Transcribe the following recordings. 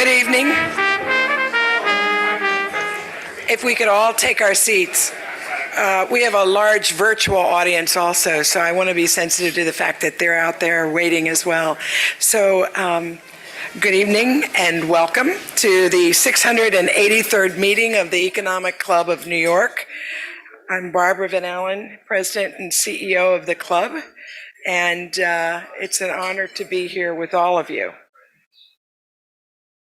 Good evening. If we could all take our seats. We have a large virtual audience also, so I want to be sensitive to the fact that they're out there waiting as well. So good evening and welcome to the 683rd meeting of the Economic Club of New York. I'm Barbara Van Allen, President and CEO of the club, and it's an honor to be here with all of you.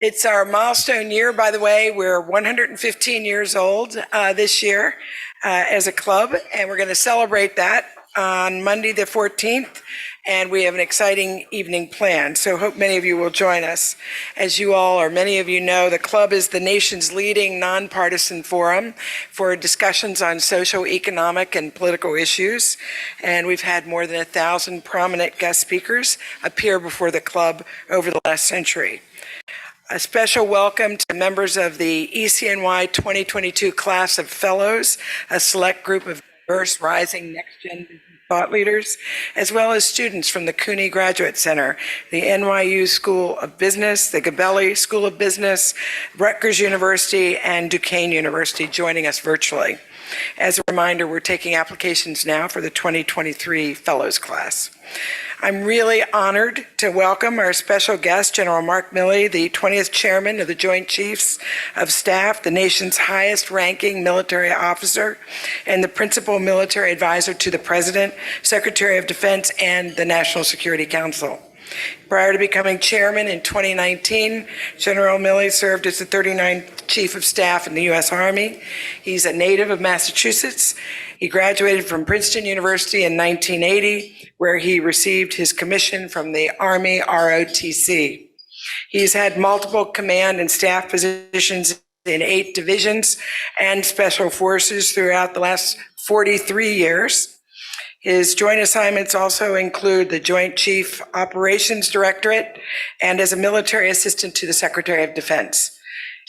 It's our milestone year, by the way. We're 115 years old this year as a club, and we're going to celebrate that on Monday the 14th, and we have an exciting evening planned, so hope many of you will join us. As you all, or many of you know, the club is the nation's leading nonpartisan forum for discussions on social, economic, and political issues, and we've had more than 1,000 prominent guest speakers appear before the club over the last century. A special welcome to members of the ECNY 2022 class of fellows, a select group of diverse rising next-gen thought leaders, as well as students from the CUNY Graduate Center, the NYU School of Business, the Gabelli School of Business, Rutgers University, and Duquesne University joining us virtually. As a reminder, we're taking applications now for the 2023 Fellows class. I'm really honored to welcome our special guest, General Mark Milley, the 20th Chairman of the Joint Chiefs of Staff, the nation's highest-ranking military officer, and the principal military advisor to the President, Secretary of Defense, and the National Security Council. Prior to becoming chairman in 2019, General Milley served as the 39th Chief of Staff in the U.S. Army. He's a native of Massachusetts. He graduated from Princeton University in 1980, where he received his commission from the Army ROTC. He's had multiple command and staff positions in 8 divisions and special forces throughout the last 43 years. His joint assignments also include the Joint Chief Operations Directorate and as a military assistant to the Secretary of Defense.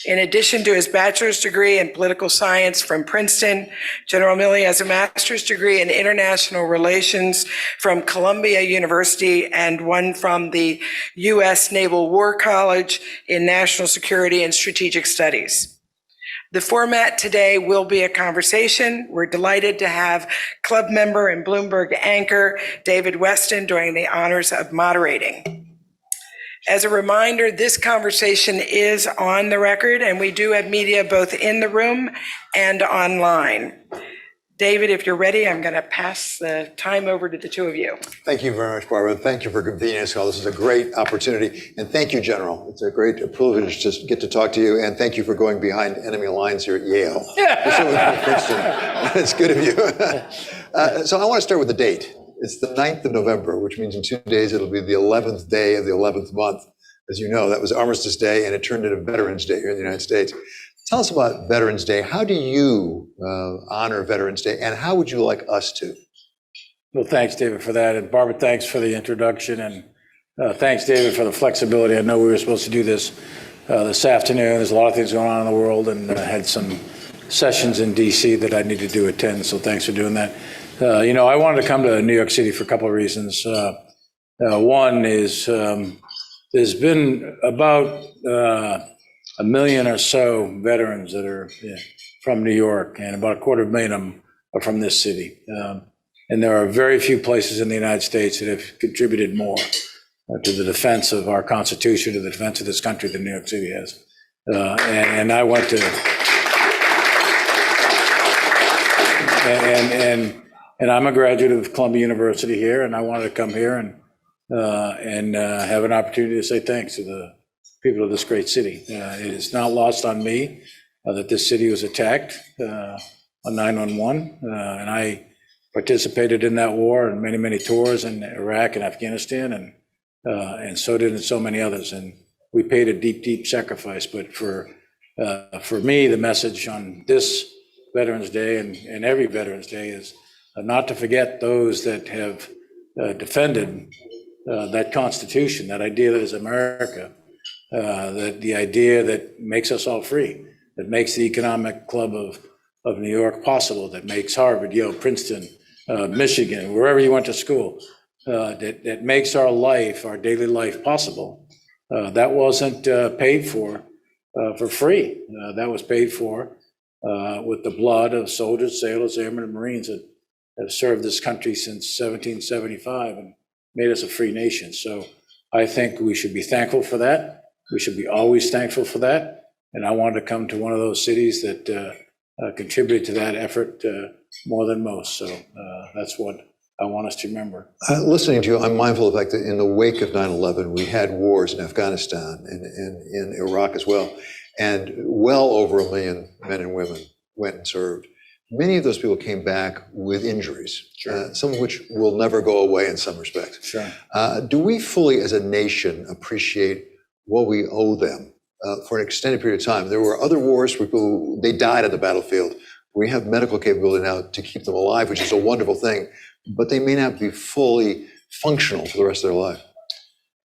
In addition to his bachelor's degree in political science from Princeton, General Milley has a master's degree in international relations from Columbia University and one from the U.S. Naval War College in national security and strategic studies. The format today will be a conversation. We're delighted to have club member and Bloomberg anchor David Westin doing the honors of moderating. As a reminder, this conversation is on the record, and we do have media both in the room and online. David, if you're ready, I'm going to pass the time over to the two of you. Thank you very much, Barbara. Thank you for convening us all. This is a great opportunity. And thank you, General. It's a great privilege to get to talk to you. And thank you for going behind enemy lines here at Yale. It's good of you. So I want to start with the date. It's the 9th of November, which means in 2 days it'll be the 11th day of the 11th month. As you know, that was Armistice Day, and it turned into Veterans Day here in the United States. Tell us about Veterans Day. How do you honor Veterans Day, and how would you like us to? Well, thanks, David, for that. And Barbara, thanks for the introduction. And thanks, David, for the flexibility. I know we were supposed to do this afternoon. There's a lot of things going on in the world, and I had some sessions in D.C. that I needed to attend, so thanks for doing that. I wanted to come to New York City for a couple of reasons. One is there's been about 1 million or so veterans that are from New York, and about 250,000 of them are from this city. And there are very few places in the United States that have contributed more to the defense of our Constitution, to the defense of this country than New York City has. And I went to, and I'm a graduate of Columbia University here, and I wanted to come here and have an opportunity to say thanks to the people of this great city. It is not lost on me that this city was attacked on 9/11, and I participated in that war and many, many tours in Iraq and Afghanistan, and so did so many others. And we paid a deep, deep sacrifice. But for me, the message on this Veterans Day and every Veterans Day is not to forget those that have defended that Constitution, that idea that is America, that the idea that makes us all free, that makes the Economic Club of New York possible, that makes Harvard, Yale, Princeton, Michigan, wherever you went to school, that makes our life, our daily life possible. That wasn't paid for free. That was paid for with the blood of soldiers, sailors, airmen, and Marines that have served this country since 1775 and made us a free nation. So I think we should be thankful for that. We should be always thankful for that. And I wanted to come to one of those cities that contributed to that effort more than most. So that's what I want us to remember. Listening to you, I'm mindful of the fact that in the wake of 9/11, we had wars in Afghanistan and in Iraq as well. And well over 1 million men and women went and served. Many of those people came back with injuries, some of which will never go away in some respects. Sure. Do we fully, as a nation, appreciate what we owe them for an extended period of time? There were other wars where people, they died at the battlefield. We have medical capability now to keep them alive, which is a wonderful thing, but they may not be fully functional for the rest of their life.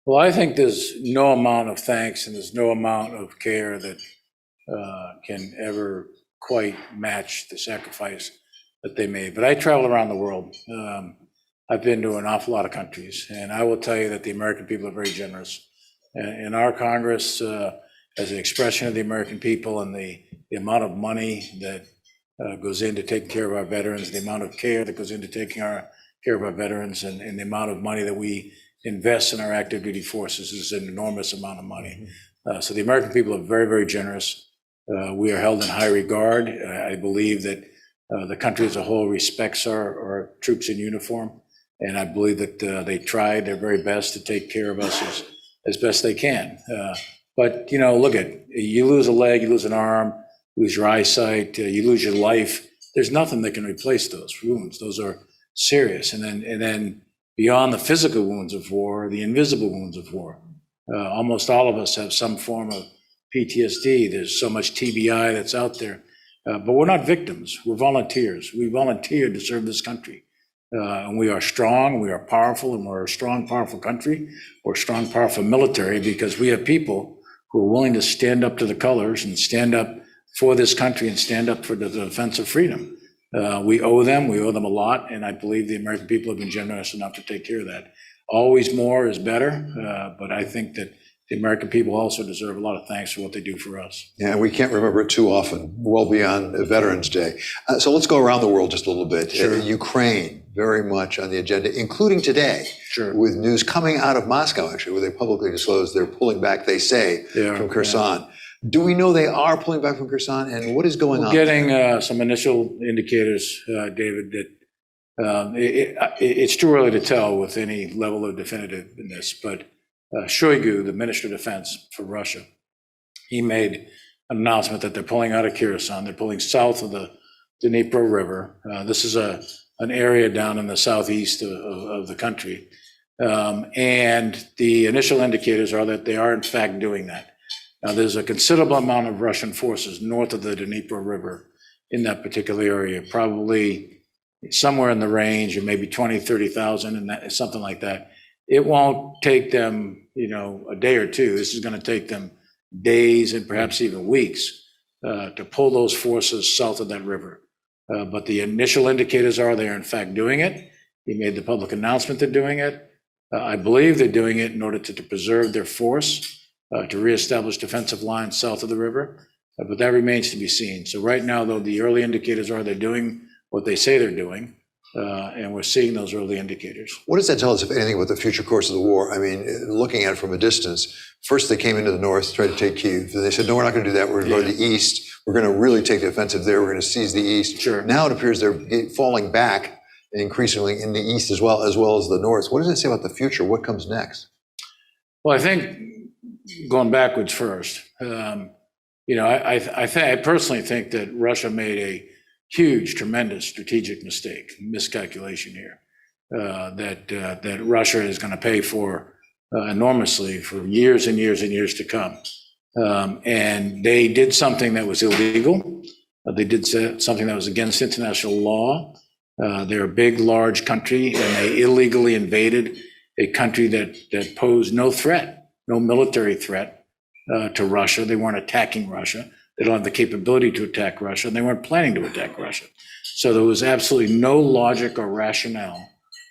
Well, I think there's no amount of thanks and there's no amount of care that can ever quite match the sacrifice that they made. But I travel around the world. I've been to an awful lot of countries, and I will tell you that the American people are very generous. In our Congress, as an expression of the American people and the amount of money that goes into taking care of our veterans, the amount of care that goes into taking care of our veterans, and the amount of money that we invest in our active duty forces is an enormous amount of money. So the American people are very, very generous. We are held in high regard. I believe that the country as a whole respects our troops in uniform, and I believe that they tried their very best to take care of us as best they can. But, you know, look at, you lose a leg, you lose an arm, you lose your eyesight, you lose your life. There's nothing that can replace those wounds. Those are serious. And then beyond the physical wounds of war, the invisible wounds of war. Almost all of us have some form of PTSD. There's so much TBI that's out there. But we're not victims. We're volunteers. We volunteered to serve this country. And we are strong, we are powerful, and we're a strong, powerful country. We're a strong, powerful military because we have people who are willing to stand up to the colors and stand up for this country and stand up for the defense of freedom. We owe them a lot, and I believe the American people have been generous enough to take care of that. Always more is better, but I think that the American people also deserve a lot of thanks for what they do for us. Yeah, we can't remember it too often, well beyond Veterans Day. So let's go around the world just a little bit. Sure. Ukraine, very much on the agenda, including today, Sure. with news coming out of Moscow, actually, where they publicly disclosed they're pulling back, they say, from Kherson. Yeah. Do we know they are pulling back from Kherson, and what is going on? Getting some initial indicators, David, that it's too early to tell with any level of definitiveness, but Shoigu, the Minister of Defense for Russia, he made an announcement that they're pulling out of Kherson. They're pulling south of the Dnipro River. This is an area down in the southeast of the country. And the initial indicators are that they are in fact doing that. Now, there's a considerable amount of Russian forces north of the Dnipro River in that particular area, probably somewhere in the range of maybe 20, 30,000 and something like that. It won't take them, a day or two. This is going to take them days and perhaps even weeks to pull those forces south of that river. But the initial indicators are they're in fact doing it. He made the public announcement they're doing it. I believe they're doing it in order to preserve their force, to reestablish defensive lines south of the river. But that remains to be seen. So right now, though, the early indicators are they're doing what they say they're doing. And we're seeing those early indicators. What does that tell us, if anything, about the future course of the war? I mean, looking at it from a distance, first they came into the north, tried to take Kyiv. Then they said, no, we're not going to do that. We're going to go to the east. We're going to really take the offensive there. We're going to seize the east. Sure. Now it appears they're falling back increasingly in the east as well as the north. What does it say about the future? What comes next? Well, I think going backwards first, I personally think that Russia made a huge, tremendous strategic mistake, miscalculation here, that Russia is going to pay for enormously for years and years and years to come. And they did something that was illegal. They did something that was against international law. They're a big, large country, and they illegally invaded a country that posed no threat, no military threat to Russia. They weren't attacking Russia. They don't have the capability to attack Russia, and they weren't planning to attack Russia. So there was absolutely no logic or rationale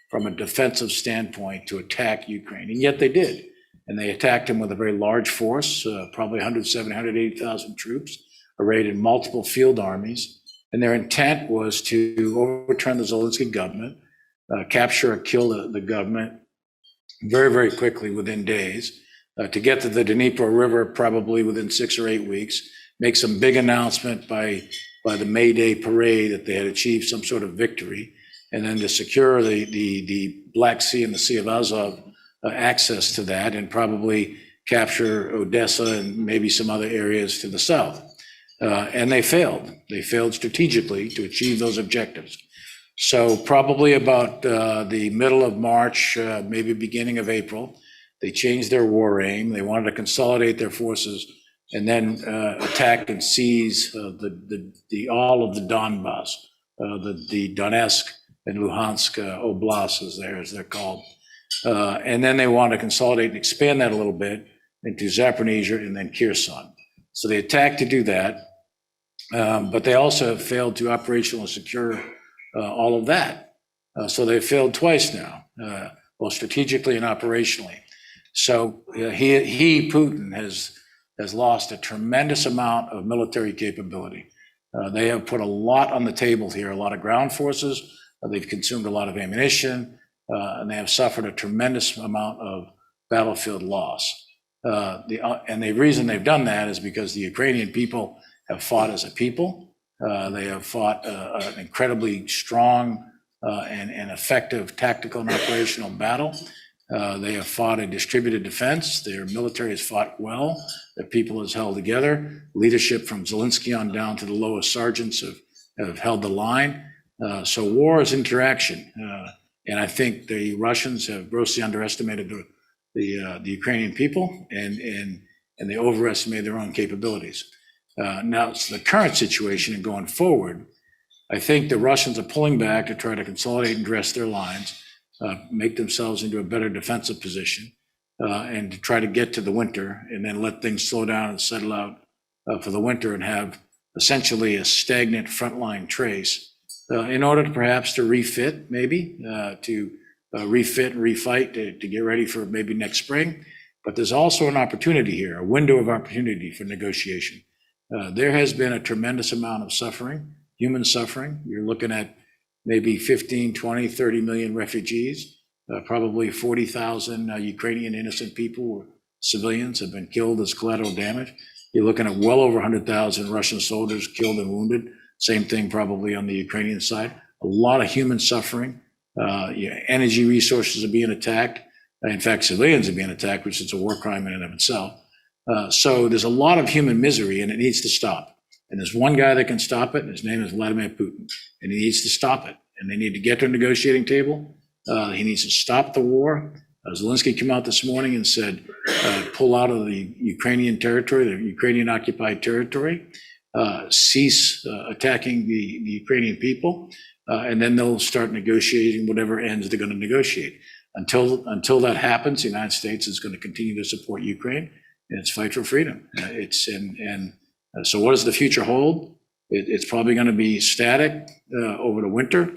from a defensive standpoint to attack Ukraine, and yet they did. and they attacked him with a very large force, probably 170, 180,000 troops, arrayed in multiple field armies. And their intent was to overturn the Zelensky government, capture or kill the government very, very quickly within days, to get to the Dnipro River probably within 6 or 8 weeks, make some big announcement by the May Day parade that they had achieved some sort of victory, and then to secure the Black Sea and the Sea of Azov access to that, and probably capture Odessa and maybe some other areas to the south. And they failed. They failed strategically to achieve those objectives. So probably about the middle of March, maybe beginning of April, they changed their war aim. They wanted to consolidate their forces and then attack and seize all of the Donbass, the Donetsk and Luhansk oblasts, as they're called. And then they want to consolidate and expand that a little bit into Zaporizhzhia and then Kherson. So they attacked to do that, but they also have failed to operationally secure all of that. So they failed twice now, both strategically and operationally. So Putin, has lost a tremendous amount of military capability. They have put a lot on the table here, a lot of ground forces. They've consumed a lot of ammunition, and they have suffered a tremendous amount of battlefield loss. And the reason they've done that is because the Ukrainian people have fought as a people. They have fought an incredibly strong and effective tactical and operational battle. They have fought a distributed defense. Their military has fought well. Their people has held together. Leadership from Zelensky on down to the lowest sergeants have held the line. So war is interaction. And I think the Russians have grossly underestimated the Ukrainian people, and they overestimated their own capabilities. Now, it's the current situation and going forward, I think the Russians are pulling back to try to consolidate and dress their lines, make themselves into a better defensive position, and to try to get to the winter and then let things slow down and settle out for the winter and have essentially a stagnant frontline trace in order to perhaps to refit, maybe, to refit and refight to get ready for maybe next spring. But there's also an opportunity here, a window of opportunity for negotiation. There has been a tremendous amount of suffering, human suffering. You're looking at maybe 15, 20, 30 million refugees, probably 40,000 Ukrainian innocent people, civilians, have been killed as collateral damage. You're looking at well over 100,000 Russian soldiers killed and wounded. Same thing probably on the Ukrainian side. A lot of human suffering. Energy resources are being attacked. In fact, civilians are being attacked, which is a war crime in and of itself. So there's a lot of human misery, and it needs to stop. And there's one guy that can stop it, and his name is Vladimir Putin. And he needs to stop it. And they need to get to a negotiating table. He needs to stop the war. Zelensky came out this morning and said, pull out of the Ukrainian territory, the Ukrainian occupied territory, cease attacking the Ukrainian people, and then they'll start negotiating whatever ends they're going to negotiate. Until that happens, the United States is going to continue to support Ukraine in its fight for freedom. So what does the future hold? It's probably going to be static over the winter.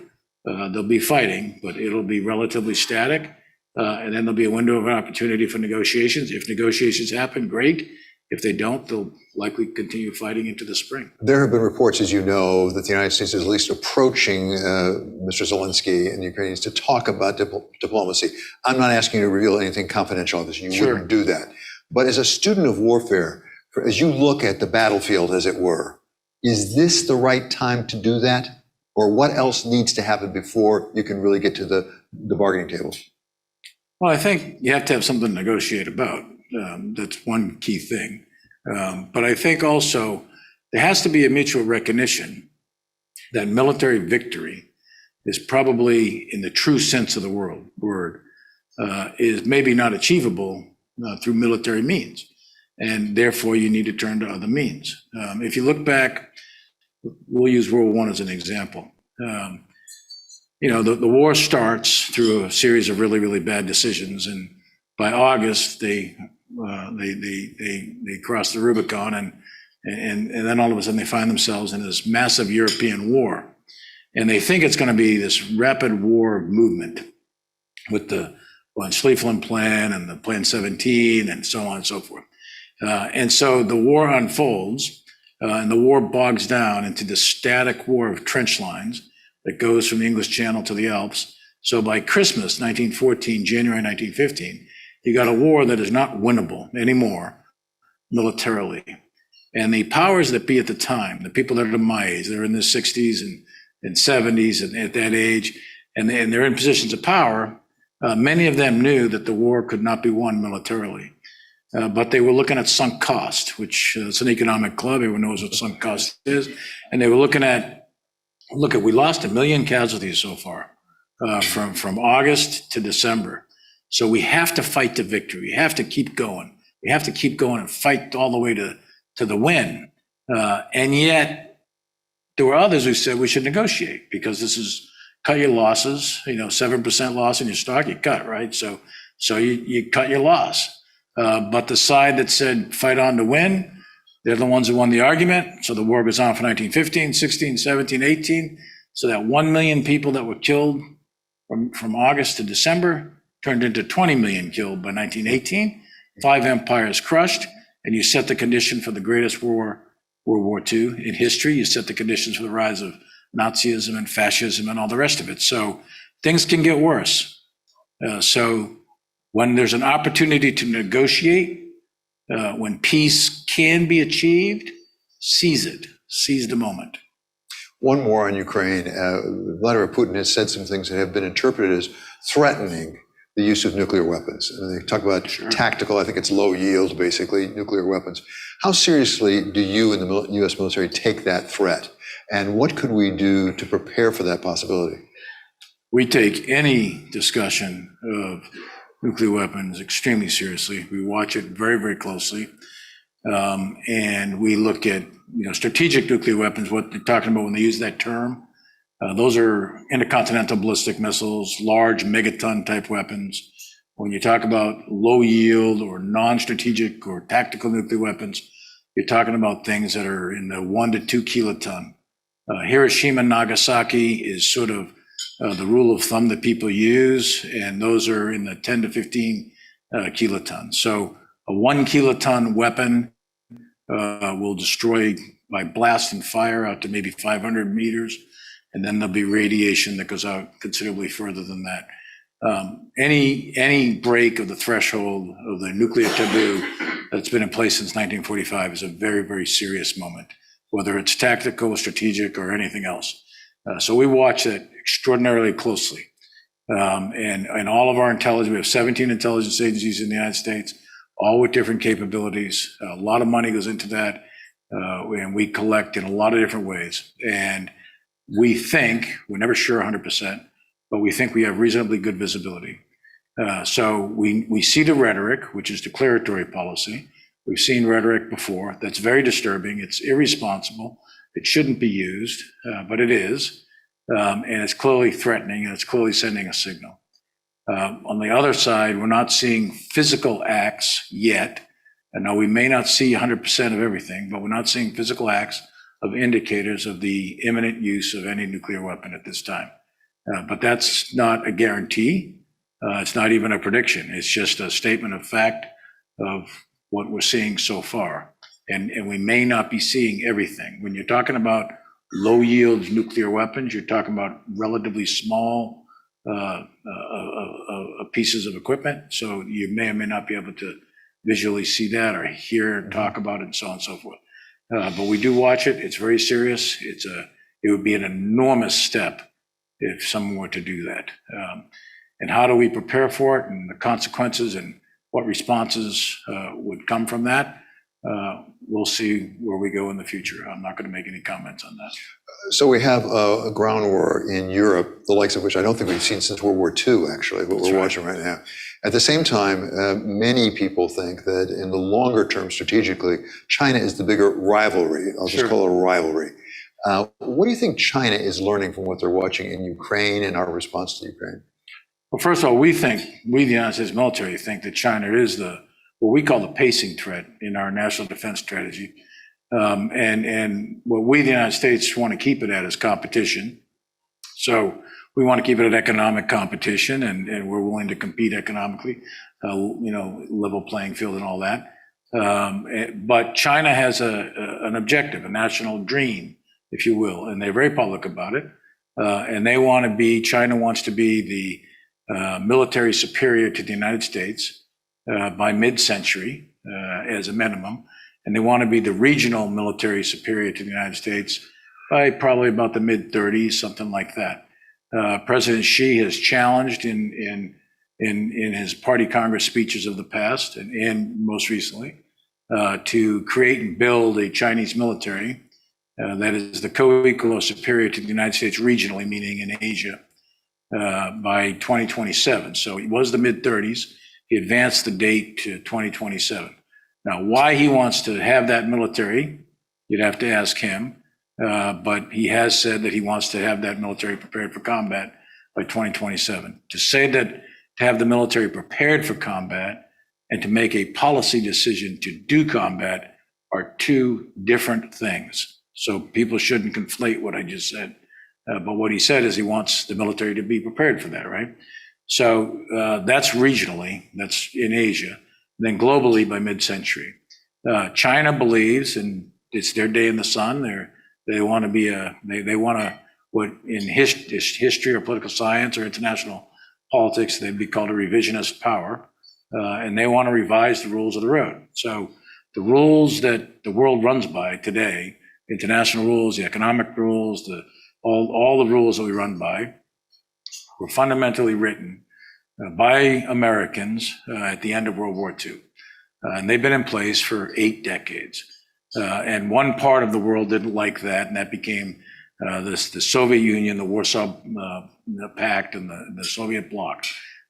They'll be fighting, but it'll be relatively static. And then there'll be a window of opportunity for negotiations. If negotiations happen, great. If they don't, they'll likely continue fighting into the spring. There have been reports, as you know, that the United States is at least approaching Mr. Zelensky and the Ukrainians to talk about diplomacy. I'm not asking you to reveal anything confidential on this. You wouldn't do that. But as a student of warfare, as you look at the battlefield, as it were, is this the right time to do that? Or what else needs to happen before you can really get to the bargaining table? Well, I think you have to have something to negotiate about. That's one key thing. But I think also there has to be a mutual recognition that military victory is probably, in the true sense of the word, is maybe not achievable through military means. And therefore, you need to turn to other means. If you look back, we'll use World War I as an example. The war starts through a series of really, really bad decisions. And by August, they cross the Rubicon, and then all of a sudden they find themselves in this massive European war. And they think it's going to be this rapid war movement with the von Schlieffen Plan and the Plan 17 and so on and so forth. And so the war unfolds, and the war bogs down into the static war of trench lines that goes from the English Channel to the Alps. So by Christmas 1914, January 1915, you got a war that is not winnable anymore militarily. And the powers that be at the time, the people that are my age, they're in their 60s and 70s and at that age, and they're in positions of power, many of them knew that the war could not be won militarily. But they were looking at sunk cost, which it's an economic club. Everyone knows what sunk cost is. And they were looking at, we lost 1 million casualties so far, from August to December. So we have to fight to victory. We have to keep going. We have to keep going and fight all the way to the win. And yet there were others who said we should negotiate because this is cut your losses, 7% loss in your stock, you cut, right? So you cut your loss. But the side that said fight on to win, they're the ones who won the argument. So the war goes on for 1915, 16, 17, 18. So that 1 million people that were killed from August to December turned into 20 million killed by 1918. 5 empires crushed, and you set the condition for the greatest war, World War II in history. You set the conditions for the rise of Nazism and fascism and all the rest of it. So things can get worse. So when there's an opportunity to negotiate, when peace can be achieved, seize it, seize the moment. One more on Ukraine. Vladimir Putin has said some things that have been interpreted as threatening the use of nuclear weapons. And they talk about tactical, I think it's low yield, basically, nuclear weapons. How seriously do you and the U.S. military take that threat? And what could we do to prepare for that possibility? We take any discussion of nuclear weapons extremely seriously. We watch it very, very closely. And we look at, strategic nuclear weapons, what they're talking about when they use that term. Those are intercontinental ballistic missiles, large megaton type weapons. When you talk about low yield or non-strategic or tactical nuclear weapons, you're talking about things that are in the 1 to 2 kiloton. Hiroshima and Nagasaki is sort of the rule of thumb that people use, and those are in the 10 to 15 kilotons. So a 1 kiloton weapon will destroy by blast and fire out to maybe 500 meters. And then there'll be radiation that goes out considerably further than that. Any break of the threshold of the nuclear taboo that's been in place since 1945 is a very, very serious moment, whether it's tactical, strategic, or anything else. So we watch it extraordinarily closely. And all of our intelligence, we have 17 intelligence agencies in the United States, all with different capabilities. A lot of money goes into that, and we collect in a lot of different ways. And we think, we're never sure 100%, but we think we have reasonably good visibility. So we see the rhetoric, which is declaratory policy. We've seen rhetoric before. That's very disturbing. It's irresponsible. It shouldn't be used, but it is. And it's clearly threatening, and it's clearly sending a signal. On the other side, we're not seeing physical acts yet. And now we may not see 100% of everything, but we're not seeing physical acts of indicators of the imminent use of any nuclear weapon at this time. But that's not a guarantee. It's not even a prediction. It's just a statement of fact of what we're seeing so far. And we may not be seeing everything. When you're talking about low yield nuclear weapons, you're talking about relatively small pieces of equipment. So you may or may not be able to visually see that or hear and talk about it and so on and so forth. But we do watch it. It's very serious. It would be an enormous step if someone were to do that. And how do we prepare for it and the consequences and what responses would come from that? We'll see where we go in the future. I'm not going to make any comments on that. So we have a ground war in Europe, the likes of which I don't think we've seen since World War II, actually, what we're watching right now. At the same time, many people think that in the longer term, strategically, China is the bigger rivalry. I'll just call it a rivalry. What do you think China is learning from what they're watching in Ukraine and our response to Ukraine? Well, first of all, we, the United States military, think that China is what we call the pacing threat in our national defense strategy. And what we, the United States, want to keep it at is competition. So we want to keep it an economic competition, and we're willing to compete economically, level playing field and all that. But China has an objective, a national dream, if you will, and they're very public about it. And China wants to be the military superior to the United States by mid-century as a minimum. And they want to be the regional military superior to the United States by probably about the mid-30s, something like that. President Xi has challenged in his party Congress speeches of the past and most recently to create and build a Chinese military that is the co-equal or superior to the United States regionally, meaning in Asia, by 2027. So it was the mid-30s. He advanced the date to 2027. Now, why he wants to have that military, you'd have to ask him. But he has said that he wants to have that military prepared for combat by 2027. To say that to have the military prepared for combat and to make a policy decision to do combat are two different things. So people shouldn't conflate what I just said. But what he said is he wants the military to be prepared for that, right? So that's regionally, that's in Asia. And then globally by mid-century. China believes, and it's their day in the sun, they want to be they want to, what in history or political science or international politics, they'd be called a revisionist power. And they want to revise the rules of the road. So the rules that the world runs by today, international rules, the economic rules, all the rules that we run by were fundamentally written by Americans at the end of World War II. And they've been in place for 8 decades. And one part of the world didn't like that, and that became the Soviet Union, the Warsaw Pact, and the Soviet bloc.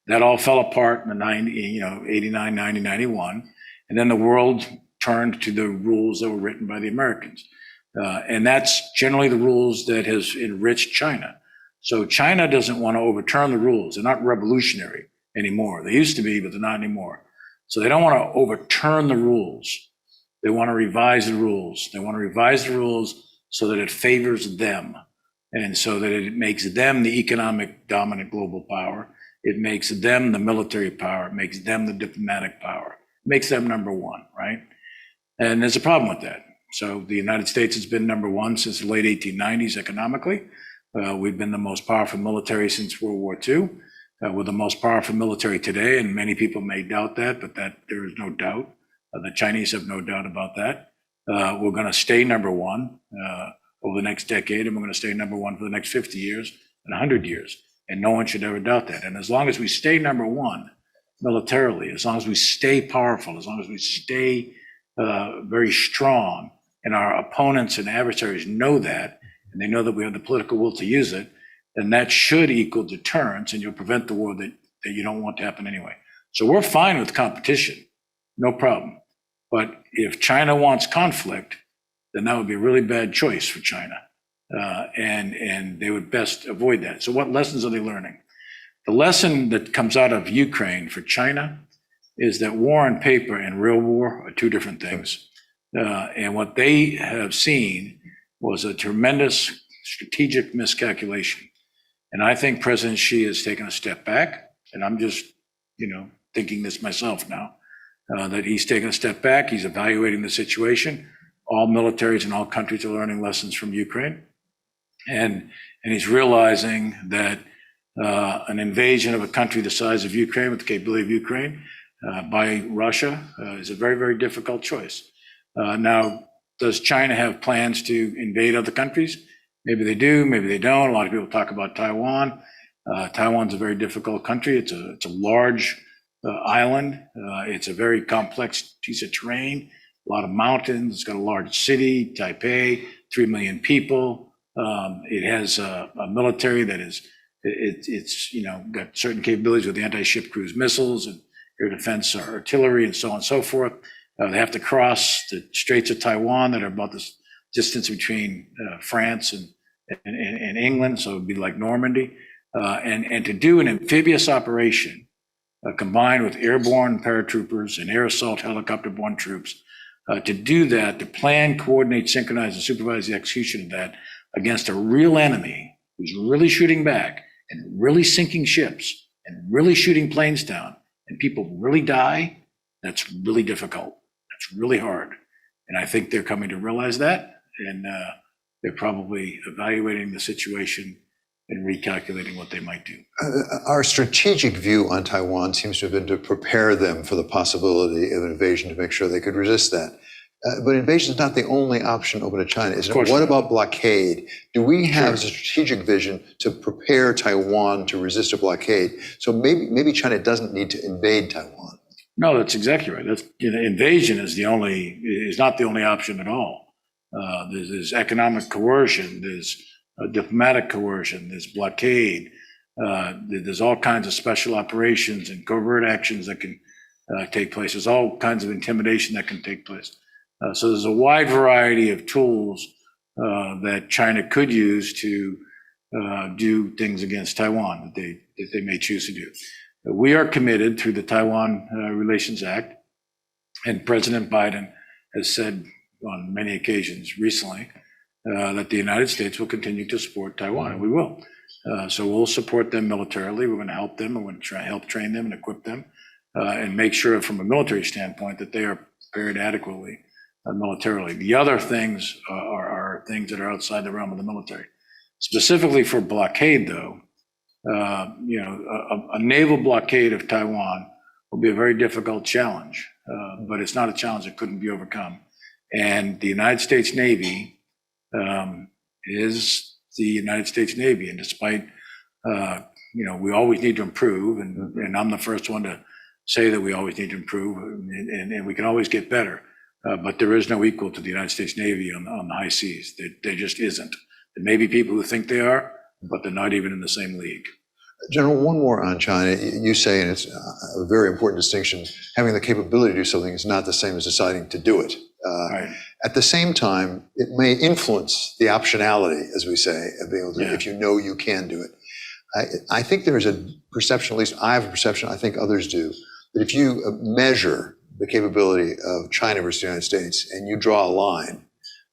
That all fell apart in the 89, 90, 91. And then the world turned to the rules that were written by the Americans. And that's generally the rules that has enriched China. So China doesn't want to overturn the rules. They're not revolutionary anymore. They used to be, but they're not anymore. So they don't want to overturn the rules. They want to revise the rules. They want to revise the rules so that it favors them and so that it makes them the economic dominant global power. It makes them the military power. It makes them the diplomatic power. It makes them number one, right? And there's a problem with that. So the United States has been number one since the late 1890s economically. We've been the most powerful military since World War II. We're the most powerful military today, and many people may doubt that, but that there is no doubt. The Chinese have no doubt about that. We're going to stay number one over the next decade, and we're going to stay number one for the next 50 years and 100 years. And no one should ever doubt that. And as long as we stay number one militarily, as long as we stay powerful, as long as we stay very strong, and our opponents and adversaries know that, and they know that we have the political will to use it, then that should equal deterrence, and you'll prevent the war that you don't want to happen anyway. So we're fine with competition, no problem. But if China wants conflict, then that would be a really bad choice for China. And they would best avoid that. So what lessons are they learning? The lesson that comes out of Ukraine for China is that war on paper and real war are two different things. And what they have seen was a tremendous strategic miscalculation. And I think President Xi has taken a step back, and I'm just, thinking this myself now, that he's taken a step back. He's evaluating the situation. All militaries and all countries are learning lessons from Ukraine. And he's realizing that an invasion of a country the size of Ukraine, with the capability of Ukraine, by Russia is a very, very difficult choice. Now, does China have plans to invade other countries? Maybe they do, maybe they don't. A lot of people talk about Taiwan. Taiwan's a very difficult country. It's a large island. It's a very complex piece of terrain, a lot of mountains. It's got a large city, Taipei, 3 million people. It has a military that is, it's got certain capabilities with anti-ship cruise missiles and air defense artillery and so on and so forth. They have to cross the Straits of Taiwan that are about the distance between France and England, so it would be like Normandy. And to do an amphibious operation combined with airborne paratroopers and air assault helicopter-borne troops, to do that, to plan, coordinate, synchronize, and supervise the execution of that against a real enemy who's really shooting back and really sinking ships and really shooting planes down and people really die, that's really difficult. That's really hard. And I think they're coming to realize that, and they're probably evaluating the situation and recalculating what they might do. Our strategic view on Taiwan seems to have been to prepare them for the possibility of an invasion to make sure they could resist that. But invasion is not the only option open to China, is it? What about blockade? Do we have a strategic vision to prepare Taiwan to resist a blockade? So maybe China doesn't need to invade Taiwan. No, that's exactly right. Invasion is not the only option at all. There's economic coercion, there's diplomatic coercion, there's blockade, there's all kinds of special operations and covert actions that can take place. There's all kinds of intimidation that can take place. So there's a wide variety of tools that China could use to do things against Taiwan that they may choose to do. We are committed through the Taiwan Relations Act, and President Biden has said on many occasions recently that the United States will continue to support Taiwan, and we will. So we'll support them militarily. We're going to help them. We're going to help train them and equip them, and make sure from a military standpoint that they are prepared adequately militarily. The other things are things that are outside the realm of the military. Specifically for blockade, though, a naval blockade of Taiwan will be a very difficult challenge, but it's not a challenge that couldn't be overcome. And the United States Navy is the United States Navy, and despite we always need to improve, and I'm the first one to say that we always need to improve, and we can always get better. But there is no equal to the United States Navy on the high seas. There just isn't. There may be people who think they are, but they're not even in the same league. General, one more on China. You say, and it's a very important distinction, having the capability to do something is not the same as deciding to do it. Right. At the same time, it may influence the optionality, as we say, of being able to, if you know you can do it. I think there is a perception, at least I have a perception, I think others do, that if you measure the capability of China versus the United States and you draw a line,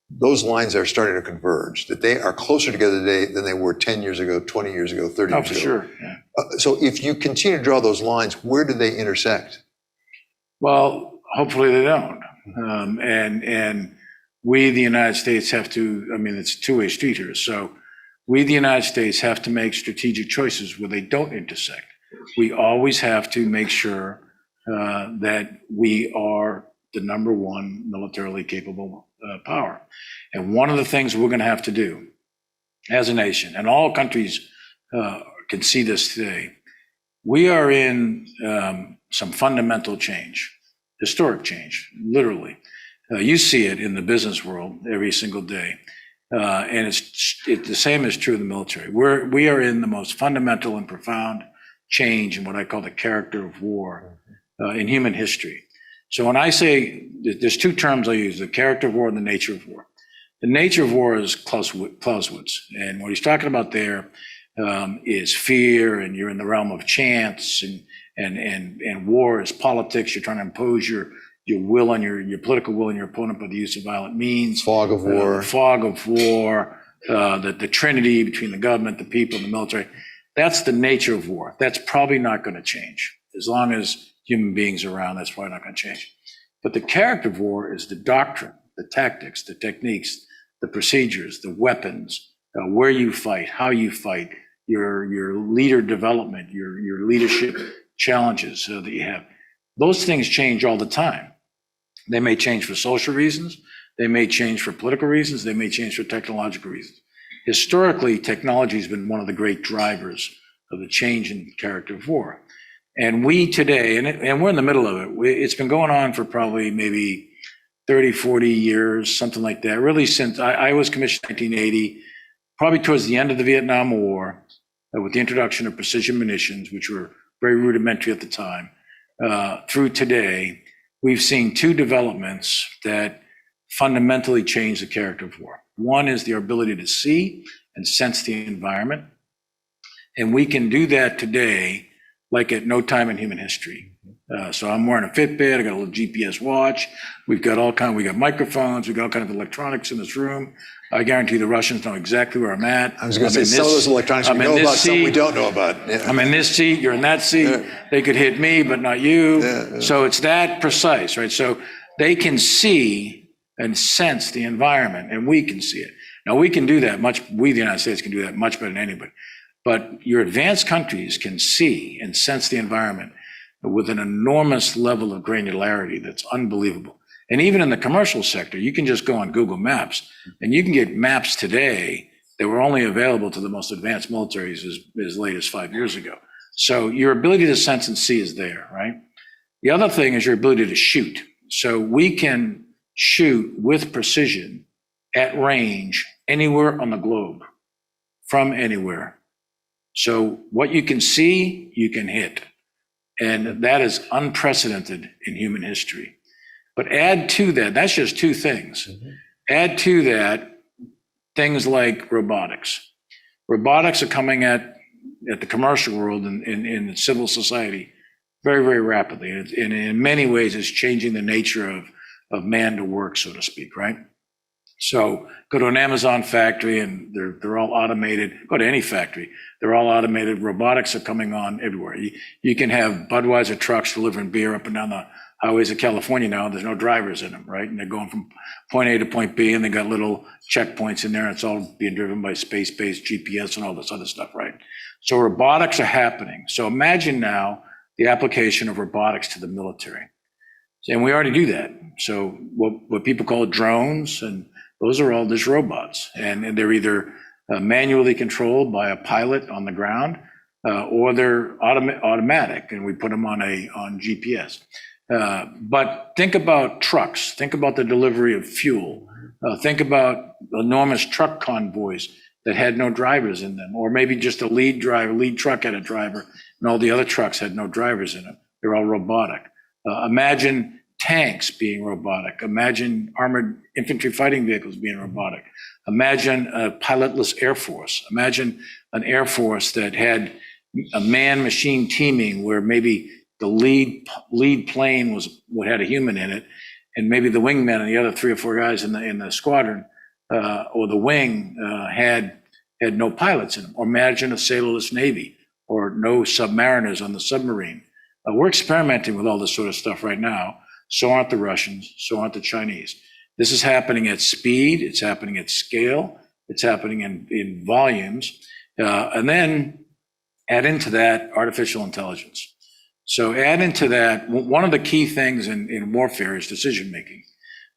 those lines are starting to converge, that they are closer together today than they were 10 years ago, 20 years ago, 30 years ago. Oh, for sure. Yeah. So if you continue to draw those lines, where do they intersect? Well, hopefully they don't. And we, the United States, have to, it's a two-way street here. So we, the United States, have to make strategic choices where they don't intersect. We always have to make sure that we are the number one militarily capable power. And one of the things we're going to have to do as a nation, and all countries can see this today, we are in some fundamental change, historic change, literally. You see it in the business world every single day. And the same is true in the military. We are in the most fundamental and profound change in what I call the character of war in human history. So when I say, there's two terms I use, the character of war and the nature of war. The nature of war is Clausewitz. And what he's talking about there is fear, and you're in the realm of chance, and war is politics. You're trying to impose your will on your political will on your opponent by the use of violent means. Fog of war. Fog of war, the trinity between the government, the people, and the military. That's the nature of war. That's probably not going to change. As long as human beings are around, that's probably not going to change. But the character of war is the doctrine, the tactics, the techniques, the procedures, the weapons, where you fight, how you fight, your leader development, your leadership challenges that you have. Those things change all the time. They may change for social reasons. They may change for political reasons. They may change for technological reasons. Historically, technology has been one of the great drivers of the change in character of war. And we today, and we're in the middle of it, it's been going on for probably maybe 30, 40 years, something like that. Really since I was commissioned in 1980, probably towards the end of the Vietnam War, with the introduction of precision munitions, which were very rudimentary at the time, through today, we've seen two developments that fundamentally change the character of war. One is the ability to see and sense the environment. And we can do that today like at no time in human history. So I'm wearing a Fitbit, I got a little GPS watch, we got microphones, we got all kinds of electronics in this room. I guarantee the Russians know exactly where I'm at. I was going to say, some of those electronics we know about, some we don't know about. Yeah. I'm in this seat, you're in that seat. Yeah. They could hit me, but not you. Yeah. So it's that precise, right? So they can see and sense the environment, and we can see it. Now, we can do that we, the United States, can do that much better than anybody. But your advanced countries can see and sense the environment with an enormous level of granularity that's unbelievable. And even in the commercial sector, you can just go on Google Maps, and you can get maps today that were only available to the most advanced militaries as late as 5 years ago. So your ability to sense and see is there, right? The other thing is your ability to shoot. So we can shoot with precision at range anywhere on the globe, from anywhere. So what you can see, you can hit. And that is unprecedented in human history. But add to that, that's just two things. Add to that things like robotics. Robotics are coming at the commercial world and in civil society very, very rapidly. And in many ways, it's changing the nature of man to work, so to speak, right? So go to an Amazon factory and they're all automated. Go to any factory, they're all automated. Robotics are coming on everywhere. You can have Budweiser trucks delivering beer up and down the highways of California now. There's no drivers in them, right? And they're going from point A to point B, and they got little checkpoints in there. And it's all being driven by space-based GPS and all this other stuff, right? So robotics are happening. So imagine now the application of robotics to the military. And we already do that. So what people call drones, and those are all just robots. And they're either manually controlled by a pilot on the ground, or they're automatic, and we put them on GPS. But think about trucks. Think about the delivery of fuel. Think about enormous truck convoys that had no drivers in them, or maybe just a lead truck had a driver, and all the other trucks had no drivers in them. They're all robotic. Imagine tanks being robotic. Imagine armored infantry fighting vehicles being robotic. Imagine a pilotless Air Force. Imagine an Air Force that had a man-machine teaming where maybe the lead plane had a human in it, and maybe the wingman and the other 3 or 4 guys in the squadron or the wing had no pilots in them. Or imagine a sailorless Navy or no submariners on the submarine. We're experimenting with all this sort of stuff right now. So aren't the Russians, so aren't the Chinese. This is happening at speed, it's happening at scale, it's happening in volumes. And then add into that artificial intelligence. So add into that, one of the key things in warfare is decision-making,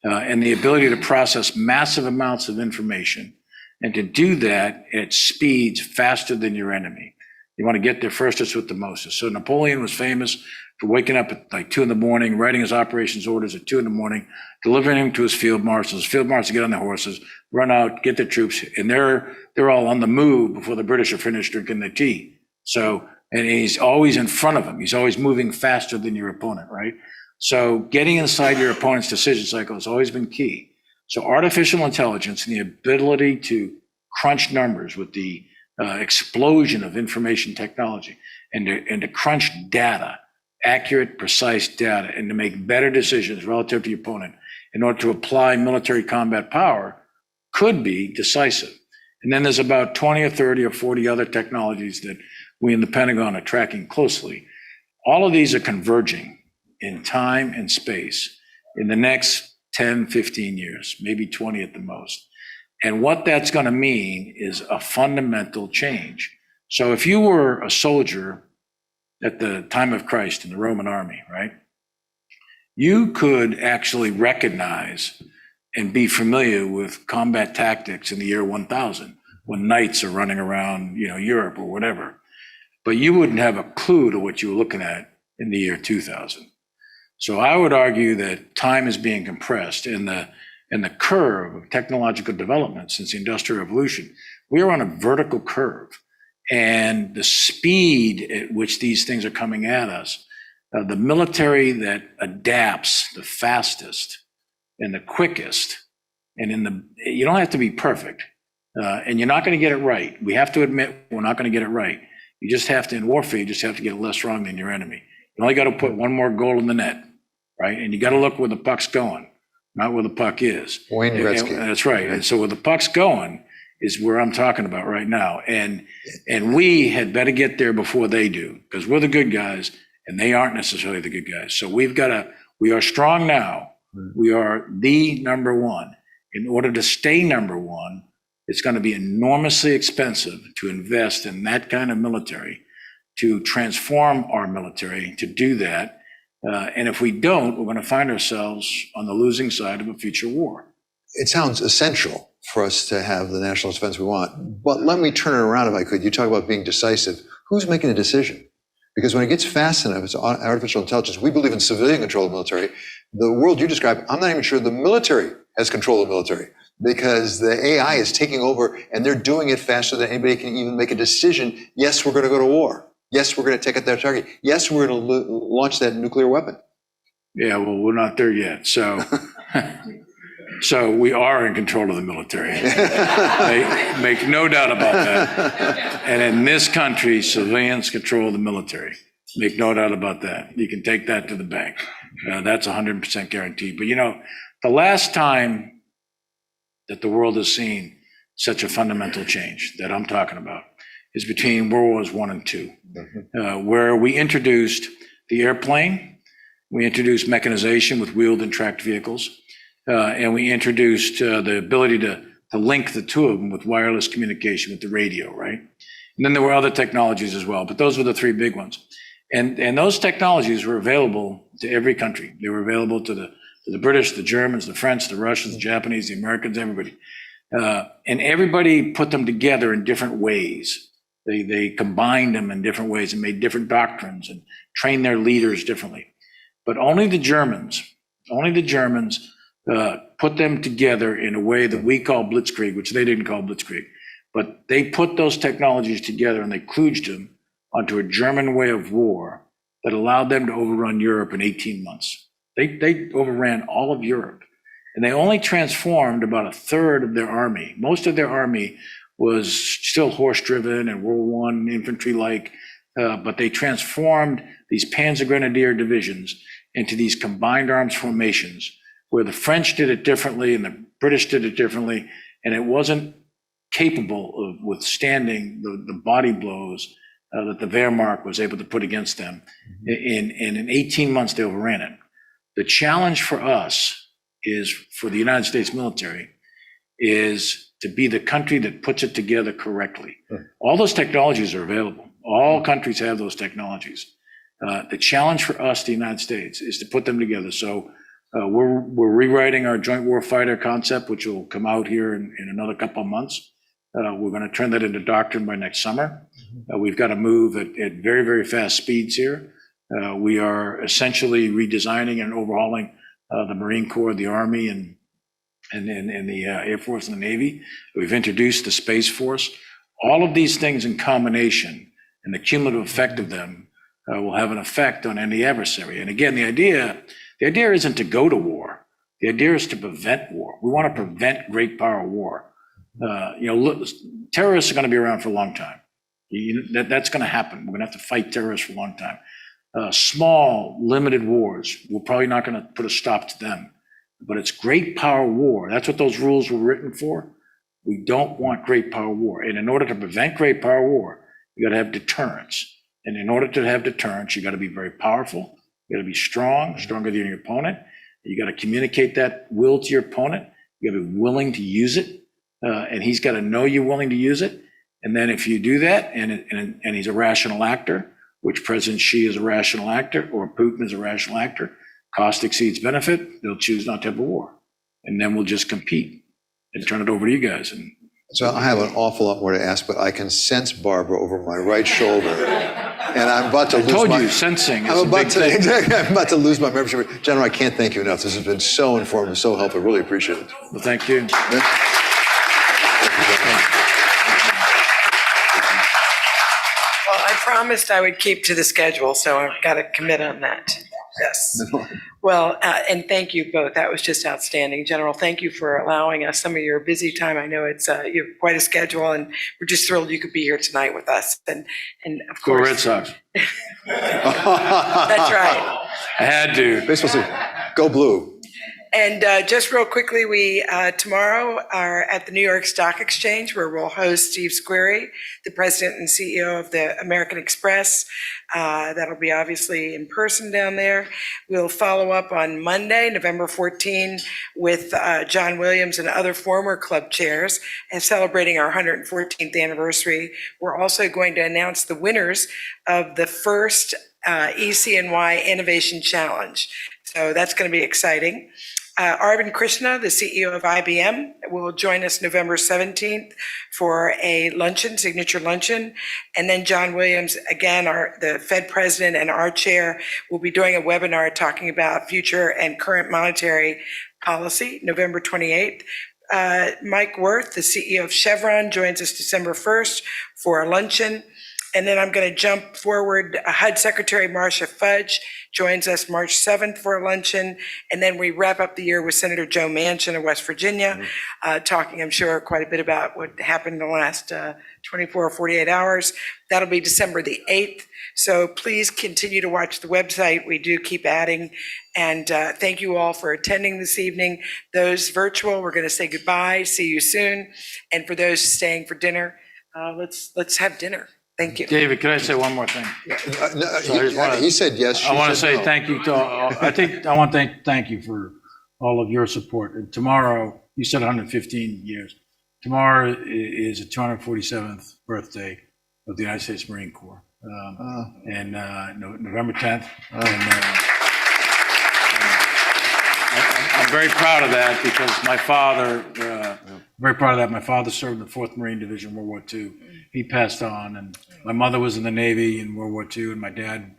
and the ability to process massive amounts of information, and to do that at speeds faster than your enemy. You want to get there firstest with the mostest. So Napoleon was famous for waking up at like 2 a.m, writing his operations orders at 2 a.m, delivering them to his field marshals. Field marshals get on their horses, run out, get their troops, and they're all on the move before the British are finished drinking their tea. So, and he's always in front of them. He's always moving faster than your opponent, right? So getting inside your opponent's decision cycle has always been key. So artificial intelligence and the ability to crunch numbers with the explosion of information technology and to crunch data, accurate, precise data, and to make better decisions relative to your opponent in order to apply military combat power could be decisive. And then there's about 20 or 30 or 40 other technologies that we in the Pentagon are tracking closely. All of these are converging in time and space in the next 10, 15 years, maybe 20 at the most. And what that's going to mean is a fundamental change. So if you were a soldier at the time of Christ in the Roman army, right, you could actually recognize and be familiar with combat tactics in the year 1000 when knights are running around, Europe or whatever. But you wouldn't have a clue to what you were looking at in the year 2000. So I would argue that time is being compressed in the curve of technological development since the Industrial Revolution. We are on a vertical curve, and the speed at which these things are coming at us, the military that adapts the fastest and the quickest, and you don't have to be perfect, and you're not going to get it right. We have to admit we're not going to get it right. You just have to, in warfare, you just have to get it less wrong than your enemy. You only got to put one more goal in the net, right? And you got to look where the puck's going, not where the puck is. Wayne Gretzky. And that's right. And so where the puck's going is where I'm talking about right now. And we had better get there before they do, because we're the good guys and they aren't necessarily the good guys. So we are strong now. We are the number one. In order to stay number one, it's going to be enormously expensive to invest in that kind of military, to transform our military, to do that. And if we don't, we're going to find ourselves on the losing side of a future war. It sounds essential for us to have the national defense we want. But let me turn it around if I could. You talk about being decisive. Who's making the decision? Because when it gets fast enough, it's artificial intelligence. We believe in civilian control of the military. The world you describe, I'm not even sure the military has control of the military, because the AI is taking over and they're doing it faster than anybody can even make a decision. Yes, we're going to go to war. Yes, we're going to take out that target. Yes, we're going to launch that nuclear weapon. Yeah, well, we're not there yet. So, so we are in control of the military. Make no doubt about that. And in this country, civilians control the military. Make no doubt about that. You can take that to the bank. That's 100% guaranteed. But the last time that the world has seen such a fundamental change that I'm talking about is between World Wars I and II, where we introduced the airplane, we introduced mechanization with wheeled and tracked vehicles, and we introduced the ability to link the two of them with wireless communication with the radio, right? And then there were other technologies as well, but those were the three big ones. And those technologies were available to every country. They were available to the British, the Germans, the French, the Russians, the Japanese, the Americans, everybody. And everybody put them together in different ways. They combined them in different ways and made different doctrines and trained their leaders differently. But only the Germans put them together in a way that we call blitzkrieg, which they didn't call blitzkrieg. But they put those technologies together and they kludged them onto a German way of war that allowed them to overrun Europe in 18 months. They overran all of Europe. And they only transformed about a third of their army. Most of their army was still horse-driven and World War I infantry-like, but they transformed these Panzer Grenadier divisions into these combined arms formations, where the French did it differently and the British did it differently, and it wasn't capable of withstanding the body blows that the Wehrmacht was able to put against them. And in 18 months, they overran it. The challenge for us is, for the United States military, is to be the country that puts it together correctly. All those technologies are available. All countries have those technologies. The challenge for us, the United States, is to put them together. So we're rewriting our joint warfighter concept, which will come out here in another couple of months. We're going to turn that into doctrine by next summer. We've got to move at very, very fast speeds here. We are essentially redesigning and overhauling the Marine Corps, the Army, and the Air Force and the Navy. We've introduced the Space Force. All of these things in combination and the cumulative effect of them will have an effect on any adversary. And again, the idea isn't to go to war. The idea is to prevent war. We want to prevent great power war. Look, terrorists are going to be around for a long time. That's going to happen. We're going to have to fight terrorists for a long time. Small, limited wars, we're probably not going to put a stop to them. But it's great power war. That's what those rules were written for. We don't want great power war. And in order to prevent great power war, you got to have deterrence. And in order to have deterrence, you got to be very powerful. You got to be strong, stronger than your opponent. You got to communicate that will to your opponent. You got to be willing to use it. And he's got to know you're willing to use it. And then if you do that, and he's a rational actor, which President Xi is a rational actor, or Putin is a rational actor, cost exceeds benefit, they'll choose not to have a war. And then we'll just compete and turn it over to you guys. And so I have an awful lot more to ask, but I can sense Barbara over my right shoulder. And I'm about to lose I told you, sensing is I'm a about big to, thing. exactly, I'm about to lose my membership. General, I can't thank you enough. This has been so informative, so helpful. I really appreciate it. Well, thank you. Well, I promised I would keep to the schedule, so I've got to commit on that. Yes. Well, and thank you both. That was just outstanding. General, thank you for allowing us some of your busy time. I know it's you have quite a schedule, and we're just thrilled you could be here tonight with us. And of Go course, Red Sox. that's right. I had to. Baseball season. Go blue. And just real quickly, we tomorrow are at the New York Stock Exchange, where we'll host Steve Squeri, the president and CEO of the American Express. That'll be obviously in person down there. We'll follow up on Monday, November 14, with John Williams and other former club chairs, and celebrating our 114th anniversary. We're also going to announce the winners of the first ECNY Innovation Challenge. So that's going to be exciting. Arvind Krishna, the CEO of IBM, will join us November 17th for a luncheon, signature luncheon. And then John Williams, again, the Fed president and our chair, will be doing a webinar talking about future and current monetary policy, November 28th. Mike Wirth, the CEO of Chevron, joins us December 1st for a luncheon. And then I'm going to jump forward. HUD Secretary Marcia Fudge joins us March 7th for a luncheon. And then we wrap up the year with Senator Joe Manchin of West Virginia, talking, I'm sure, quite a bit about what happened in the last 24 or 48 hours. That'll be December the 8th. So please continue to watch the website. We do keep adding. And thank you all for attending this evening. Those virtual, we're going to say goodbye. See you soon. And for those staying for dinner, let's have dinner. Thank you. David, can I say one more thing? He said yes. I want to say no. thank you to all. I want to thank you for all of your support. And tomorrow, you said 115 years. Tomorrow is the 247th birthday of the United States Marine Corps. And November 10th. I'm very proud of that because my father, my father served in the 4th Marine Division, World War II. He passed on, and my mother was in the Navy in World War II, and my dad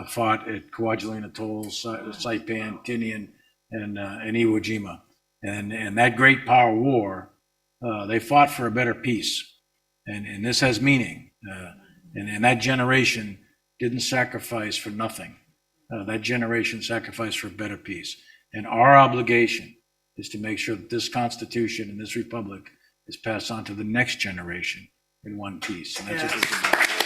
fought at Kwajalein Atoll, Saipan, Tinian, and Iwo Jima. And that great power war, they fought for a better peace. And this has meaning. And that generation didn't sacrifice for nothing. That generation sacrificed for a better peace. And our obligation is to make sure that this Constitution and this Republic is passed on to the next generation in one piece. And that's what it's about.